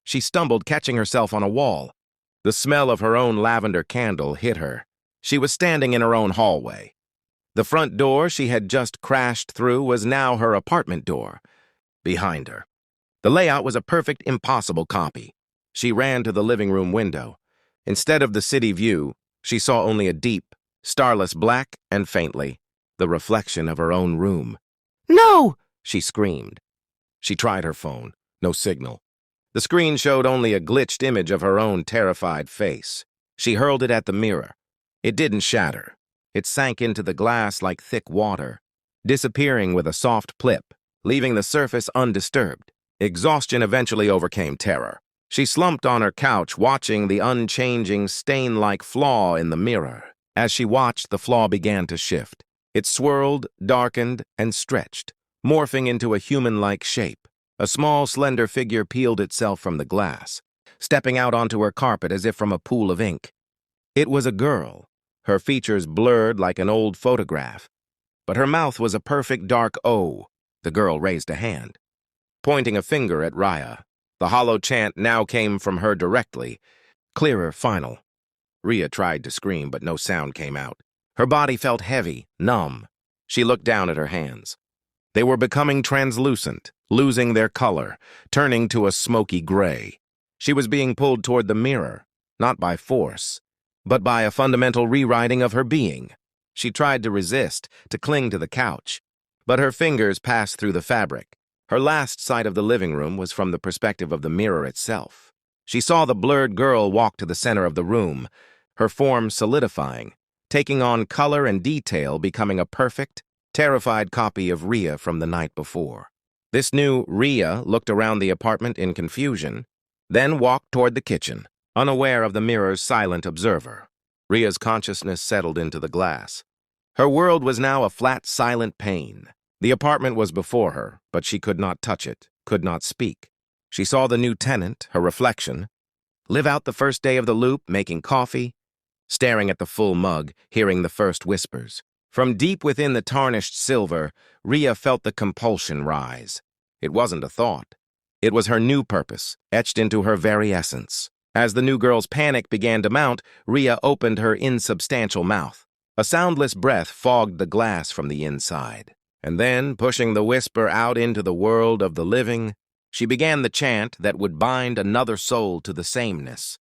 She stumbled, catching herself on a wall. The smell of her own lavender candle hit her. She was standing in her own hallway. The front door she had just crashed through was now her apartment door, behind her. The layout was a perfect, impossible copy. She ran to the living room window. Instead of the city view, she saw only a deep, starless black and faintly, the reflection of her own room. "No!" she screamed. She tried her phone. No signal. The screen showed only a glitched image of her own terrified face. She hurled it at the mirror. It didn't shatter. It sank into the glass like thick water, disappearing with a soft plip, leaving the surface undisturbed. Exhaustion eventually overcame terror. She slumped on her couch, watching the unchanging, stain-like flaw in the mirror. As she watched, the flaw began to shift. It swirled, darkened, and stretched, morphing into a human-like shape. A small, slender figure peeled itself from the glass, stepping out onto her carpet as if from a pool of ink. It was a girl, her features blurred like an old photograph. But her mouth was a perfect dark O. The girl raised a hand, pointing a finger at Rhea. The hollow chant now came from her directly, clearer, final. Rhea tried to scream, but no sound came out. Her body felt heavy, numb. She looked down at her hands. They were becoming translucent, losing their color, turning to a smoky gray. She was being pulled toward the mirror, not by force, but by a fundamental rewriting of her being. She tried to resist, to cling to the couch, but her fingers passed through the fabric. Her last sight of the living room was from the perspective of the mirror itself. She saw the blurred girl walk to the center of the room, her form solidifying, taking on color and detail, becoming a perfect, terrified copy of Rhea from the night before. This new Rhea looked around the apartment in confusion, then walked toward the kitchen, unaware of the mirror's silent observer. Rhea's consciousness settled into the glass. Her world was now a flat, silent pane. The apartment was before her, but she could not touch it, could not speak. She saw the new tenant, her reflection, live out the first day of the loop, making coffee, staring at the full mug, hearing the first whispers. From deep within the tarnished silver, Rhea felt the compulsion rise. It wasn't a thought. It was her new purpose, etched into her very essence. As the new girl's panic began to mount, Rhea opened her insubstantial mouth. A soundless breath fogged the glass from the inside. And then, pushing the whisper out into the world of the living, she began the chant that would bind another soul to the sameness.